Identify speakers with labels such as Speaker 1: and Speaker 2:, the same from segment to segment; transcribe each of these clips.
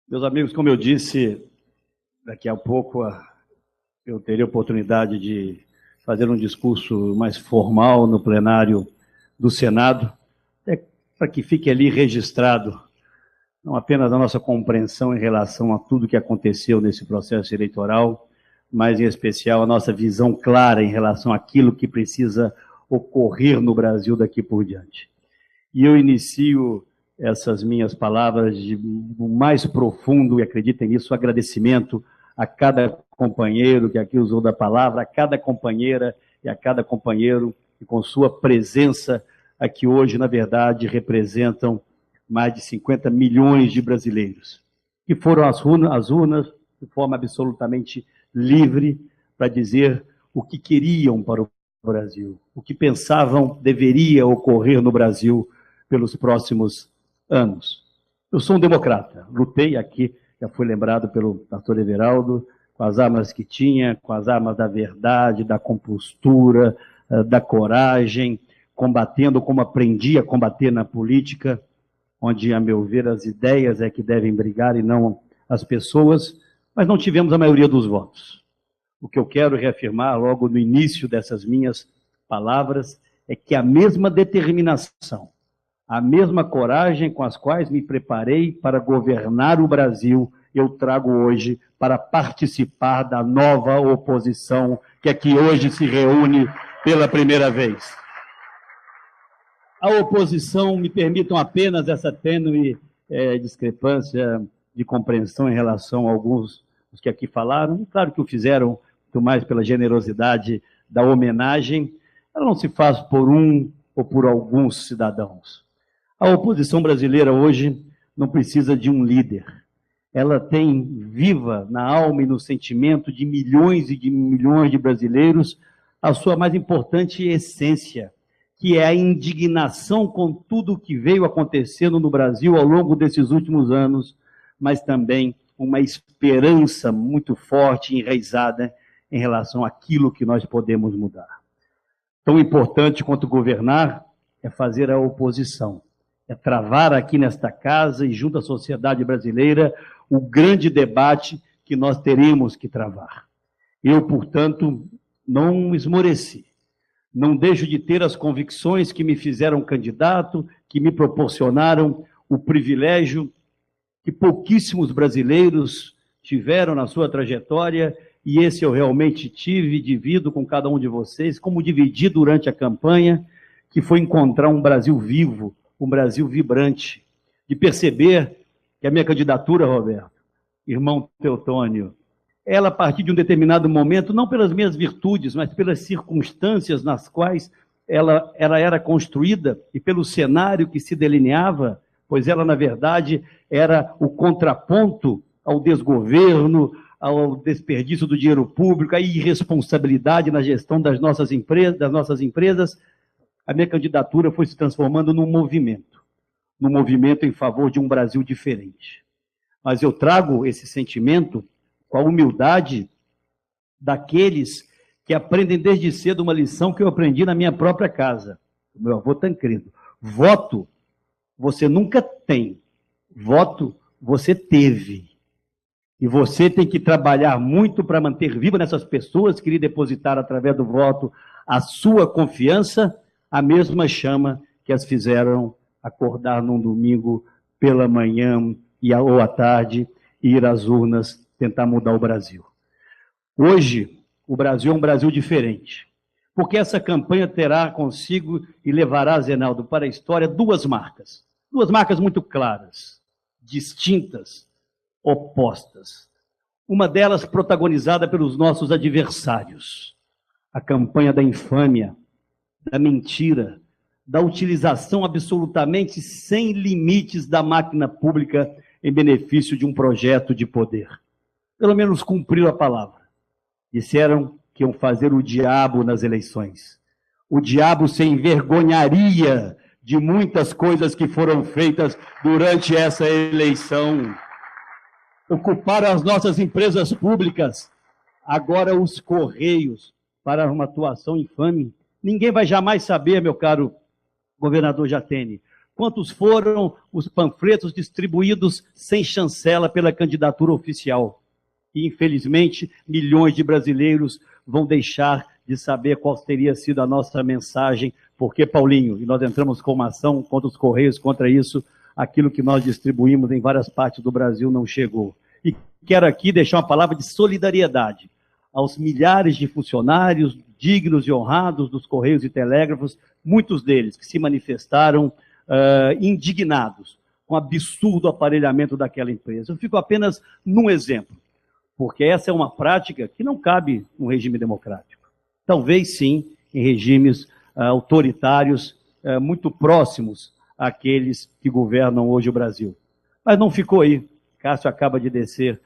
Speaker 1: Meus amigos, como eu disse, daqui a pouco eu terei a oportunidade de fazer um discurso mais formal no plenário do Senado, para que fique ali registrado, não apenas a nossa compreensão em relação a tudo que aconteceu nesse processo eleitoral, mas, em especial, a nossa visão clara em relação àquilo que precisa ocorrer no Brasil daqui por diante. E eu inicio essas minhas palavras do mais profundo, e acreditem nisso, agradecimento a cada companheiro que aqui usou da palavra, a cada companheira e a cada companheiro que, com sua presença aqui hoje, na verdade, representam mais de 50 milhões de brasileiros, que foram às urnas de forma absolutamente livre para dizer o que queriam para o Brasil, o que pensavam deveria ocorrer no Brasil pelos próximos anos. Eu sou um democrata, lutei aqui, já foi lembrado pelo pastor Everaldo, com as armas que tinha, com as armas da verdade, da compostura, da coragem, combatendo como aprendi a combater na política, onde, a meu ver, as ideias é que devem brigar e não as pessoas, mas não tivemos a maioria dos votos. O que eu quero reafirmar logo no início dessas minhas palavras é que a mesma determinação, a mesma coragem com as quais me preparei para governar o Brasil, eu trago hoje para participar da nova oposição que aqui hoje se reúne pela primeira vez. A oposição, me permitam apenas essa tênue discrepância de compreensão em relação a alguns dos que aqui falaram, claro que o fizeram muito mais pela generosidade da homenagem, ela não se faz por um ou por alguns cidadãos. A oposição brasileira hoje não precisa de um líder. Ela tem viva na alma e no sentimento de milhões e de milhões de brasileiros a sua mais importante essência, que é a indignação com tudo o que veio acontecendo no Brasil ao longo desses últimos anos, mas também uma esperança muito forte e enraizada em relação àquilo que nós podemos mudar. Tão importante quanto governar é fazer a oposição, é travar aqui nesta casa e junto à sociedade brasileira o grande debate que nós teremos que travar. Eu, portanto, não esmoreci, não deixo de ter as convicções que me fizeram candidato, que me proporcionaram o privilégio que pouquíssimos brasileiros tiveram na sua trajetória, e esse eu realmente tive, divido com cada um de vocês, como dividi durante a campanha, que foi encontrar um Brasil vivo, um Brasil vibrante, de perceber que a minha candidatura, Roberto, irmão Teotônio, ela, a partir de um determinado momento, não pelas minhas virtudes, mas pelas circunstâncias nas quais ela era construída e pelo cenário que se delineava, pois ela, na verdade, era o contraponto ao desgoverno, ao desperdício do dinheiro público, à irresponsabilidade na gestão das nossas empresas, a minha candidatura foi se transformando num movimento em favor de um Brasil diferente. Mas eu trago esse sentimento com a humildade daqueles que aprendem desde cedo uma lição que eu aprendi na minha própria casa, do meu avô Tancredo. Voto você nunca tem, voto você teve. E você tem que trabalhar muito para manter viva nessas pessoas que lhe depositaram através do voto a sua confiança, a mesma chama que as fizeram acordar num domingo pela manhã ou à tarde e ir às urnas tentar mudar o Brasil. Hoje, o Brasil é um Brasil diferente, porque essa campanha terá consigo e levará, Zenaldo, para a história duas marcas muito claras, distintas, opostas. Uma delas protagonizada pelos nossos adversários, a campanha da infâmia, da mentira, da utilização absolutamente sem limites da máquina pública em benefício de um projeto de poder. Pelo menos cumpriram a palavra. Disseram que iam fazer o diabo nas eleições. O diabo se envergonharia de muitas coisas que foram feitas durante essa eleição. Ocuparam as nossas empresas públicas, agora os Correios, para uma atuação infame. Ninguém vai jamais saber, meu caro governador Jatene, Quantos foram os panfletos distribuídos sem chancela pela candidatura oficial? E, infelizmente, milhões de brasileiros vão deixar de saber qual teria sido a nossa mensagem, porque, Paulinho, e nós entramos com uma ação contra os Correios, contra isso, aquilo que nós distribuímos em várias partes do Brasil não chegou. E quero aqui deixar uma palavra de solidariedade aos milhares de funcionários dignos e honrados dos Correios e Telégrafos, muitos deles que se manifestaram indignados com o absurdo aparelhamento daquela empresa. Eu fico apenas num exemplo, porque essa é uma prática que não cabe no regime democrático. Talvez sim em regimes autoritários muito próximos àqueles que governam hoje o Brasil. Mas não ficou aí. Cássio acaba de descer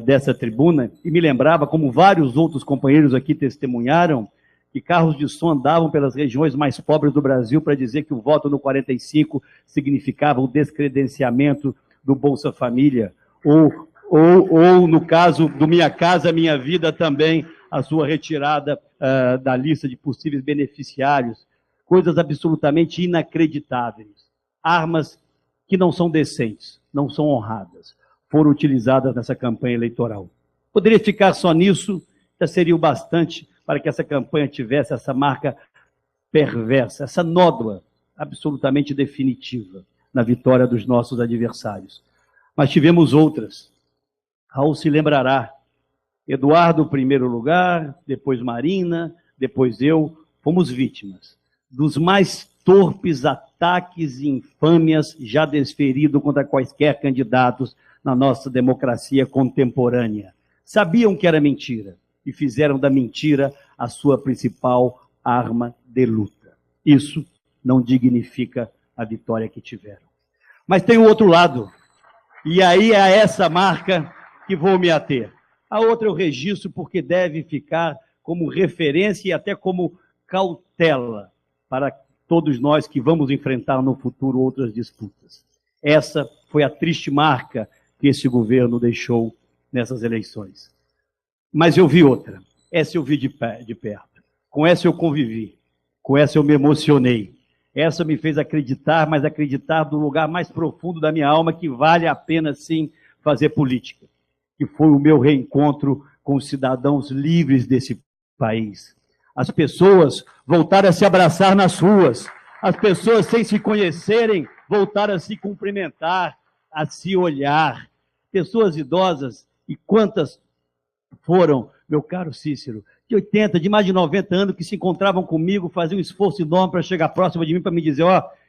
Speaker 1: dessa tribuna e me lembrava, como vários outros companheiros aqui testemunharam, que carros de som andavam pelas regiões mais pobres do Brasil para dizer que o voto no 45 significava o descredenciamento do Bolsa Família, ou no caso do Minha Casa Minha Vida também, a sua retirada da lista de possíveis beneficiários. Coisas absolutamente inacreditáveis. Armas que não são decentes, não são honradas, foram utilizadas nessa campanha eleitoral. Poderia ficar só nisso, já seria o bastante para que essa campanha tivesse essa marca perversa, essa nódoa absolutamente definitiva na vitória dos nossos adversários. Mas tivemos outras. Raul se lembrará. Eduardo, em primeiro lugar, depois Marina, depois eu, fomos vítimas dos mais torpes ataques e infâmias já desferidos contra quaisquer candidatos na nossa democracia contemporânea. Sabiam que era mentira e fizeram da mentira a sua principal arma de luta. Isso não dignifica a vitória que tiveram. Mas tem o outro lado, e aí é essa marca que vou me ater. A outra eu registro porque deve ficar como referência e até como cautela para todos nós que vamos enfrentar no futuro outras disputas. Essa foi a triste marca que esse governo deixou nessas eleições. Mas eu vi outra. Essa eu vi de perto. Com essa eu convivi. Com essa eu me emocionei. Essa me fez acreditar, mas acreditar do lugar mais profundo da minha alma que vale a pena, sim, fazer política. Que foi o meu reencontro com os cidadãos livres desse país. As pessoas voltaram a se abraçar nas ruas. As pessoas, sem se conhecerem, voltaram a se cumprimentar, a se olhar. Pessoas idosas, e quantas foram, meu caro Cícero, de 80, de mais de 90 anos, que se encontravam comigo, faziam um esforço enorme para chegar próximo de mim, para me dizer,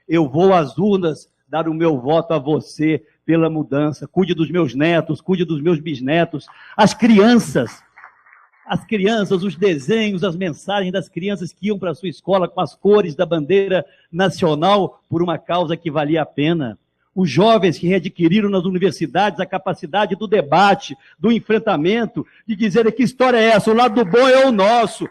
Speaker 1: eu vou às urnas dar o meu voto a você pela mudança, cuide dos meus netos, cuide dos meus bisnetos. As crianças, os desenhos, as mensagens das crianças que iam para a sua escola com as cores da bandeira nacional por uma causa que valia a pena. Os jovens que readquiriram nas universidades a capacidade do debate, do enfrentamento, de dizer que história é essa, o lado do bom é o nosso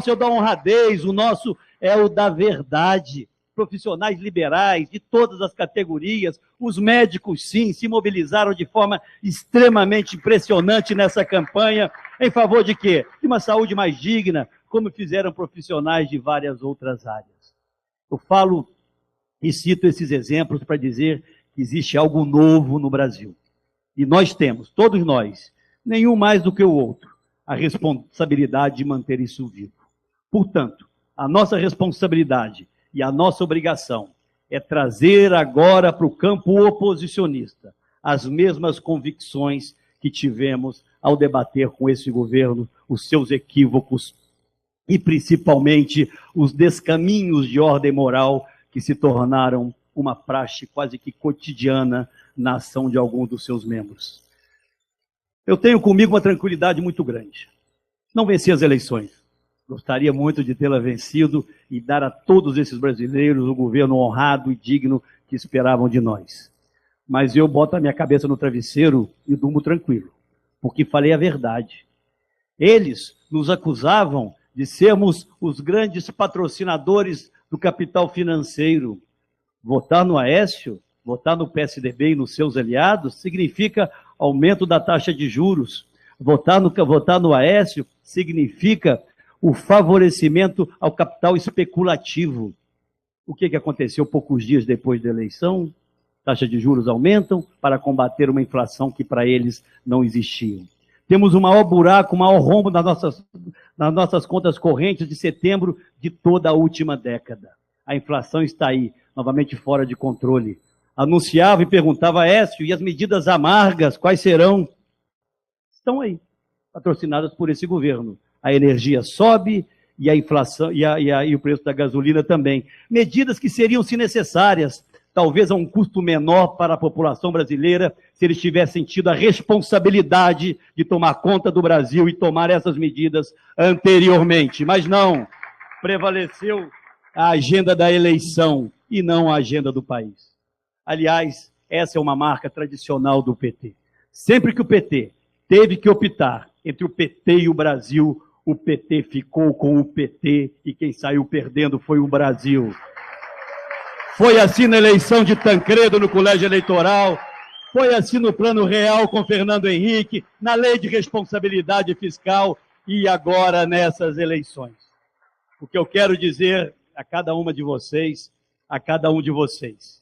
Speaker 1: é o da honradez, o nosso é o da verdade. Profissionais liberais de todas as categorias, os médicos, sim, se mobilizaram de forma extremamente impressionante nessa campanha, em favor de quê? De uma saúde mais digna, como fizeram profissionais de várias outras áreas. Eu falo e cito esses exemplos para dizer que existe algo novo no Brasil. E nós temos, todos nós, nenhum mais do que o outro, a responsabilidade de manter isso vivo. Portanto, a nossa responsabilidade e a nossa obrigação é trazer agora para o campo oposicionista as mesmas convicções que tivemos ao debater com esse governo os seus equívocos e, principalmente, os descaminhos de ordem moral que se tornaram uma praxe quase que cotidiana na ação de alguns dos seus membros. Eu tenho comigo uma tranquilidade muito grande. Não venci as eleições. Gostaria muito de tê-la vencido e dar a todos esses brasileiros o governo honrado e digno que esperavam de nós. Mas eu boto a minha cabeça no travesseiro e durmo tranquilo, porque falei a verdade. Eles nos acusavam de sermos os grandes patrocinadores do capital financeiro. Votar no Aécio, votar no PSDB e nos seus aliados, significa aumento da taxa de juros. Votar no Aécio significa o favorecimento ao capital especulativo. O que aconteceu poucos dias depois da eleição? Taxas de juros aumentam para combater uma inflação que para eles não existia. Temos o maior buraco, o maior rombo nas nossas contas correntes de setembro de toda a última década. A inflação está aí, novamente fora de controle. Anunciava e perguntava a Écio, e as medidas amargas, quais serão? Estão aí, patrocinadas por esse governo. A energia sobe e a inflação e o preço da gasolina também. Medidas que seriam, se necessárias, talvez a um custo menor para a população brasileira, se eles tivessem tido a responsabilidade de tomar conta do Brasil e tomar essas medidas anteriormente. Mas não, prevaleceu a agenda da eleição e não a agenda do país. Aliás, essa é uma marca tradicional do PT. Sempre que o PT teve que optar entre o PT e o Brasil, o PT ficou com o PT e quem saiu perdendo foi o Brasil. Foi assim na eleição de Tancredo no colégio eleitoral, foi assim no Plano Real com Fernando Henrique, na lei de responsabilidade fiscal e agora nessas eleições. O que eu quero dizer a cada uma de vocês, a cada um de vocês,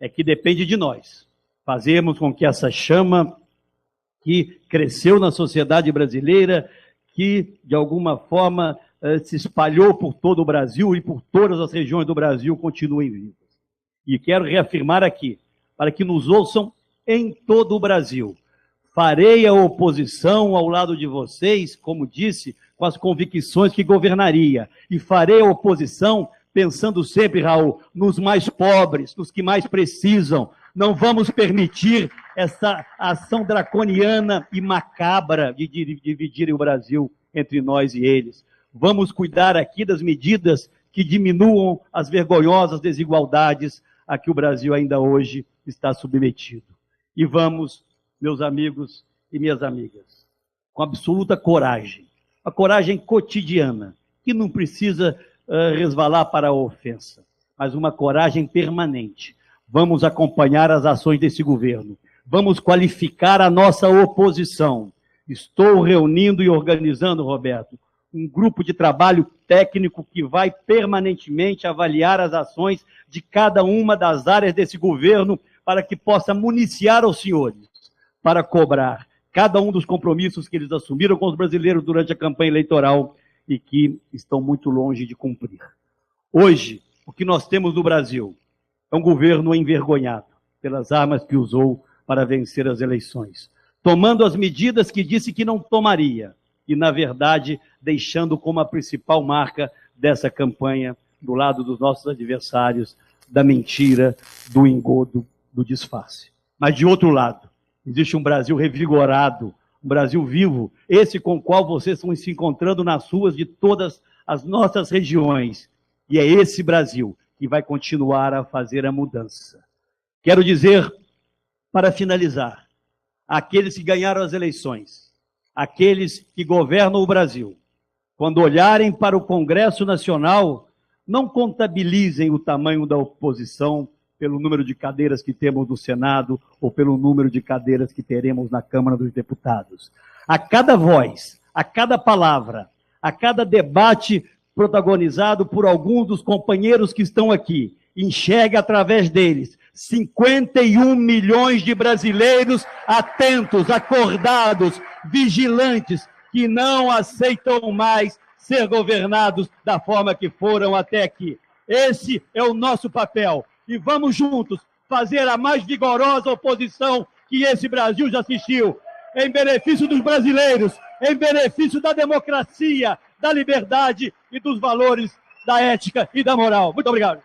Speaker 1: é que depende de nós fazermos com que essa chama que cresceu na sociedade brasileira, que de alguma forma se espalhou por todo o Brasil e por todas as regiões do Brasil, continuem vivas. E quero reafirmar aqui, para que nos ouçam em todo o Brasil. Farei a oposição ao lado de vocês, como disse, com as convicções que governaria. E farei a oposição pensando sempre, Raul, nos mais pobres, nos que mais precisam. Não vamos permitir essa ação draconiana e macabra de dividir o Brasil entre nós e eles. Vamos cuidar aqui das medidas que diminuam as vergonhosas desigualdades a que o Brasil ainda hoje está submetido. E vamos, meus amigos e minhas amigas, com absoluta coragem, a coragem cotidiana, que não precisa resvalar para a ofensa, mas uma coragem permanente. Vamos acompanhar as ações desse governo, vamos qualificar a nossa oposição. Estou reunindo e organizando, Roberto, um grupo de trabalho técnico que vai permanentemente avaliar as ações de cada uma das áreas desse governo para que possa municiar os senhores, para cobrar cada um dos compromissos que eles assumiram com os brasileiros durante a campanha eleitoral e que estão muito longe de cumprir. Hoje, o que nós temos no Brasil é um governo envergonhado pelas armas que usou para vencer as eleições, tomando as medidas que disse que não tomaria, e, na verdade, deixando como a principal marca dessa campanha, do lado dos nossos adversários, da mentira, do engodo, do disfarce. Mas, de outro lado, existe um Brasil revigorado, um Brasil vivo, esse com o qual vocês estão se encontrando nas ruas de todas as nossas regiões. E é esse Brasil que vai continuar a fazer a mudança. Quero dizer, para finalizar, àqueles que ganharam as eleições, aqueles que governam o Brasil, quando olharem para o Congresso Nacional, não contabilizem o tamanho da oposição pelo número de cadeiras que temos no Senado ou pelo número de cadeiras que teremos na Câmara dos Deputados. A cada voz, a cada palavra, a cada debate protagonizado por alguns dos companheiros que estão aqui, enxergue através deles 51 milhões de brasileiros atentos, acordados, vigilantes, que não aceitam mais ser governados da forma que foram até aqui. Esse é o nosso papel. E vamos juntos fazer a mais vigorosa oposição que esse Brasil já assistiu, em benefício dos brasileiros, em benefício da democracia, da liberdade e dos valores da ética e da moral. Muito obrigado.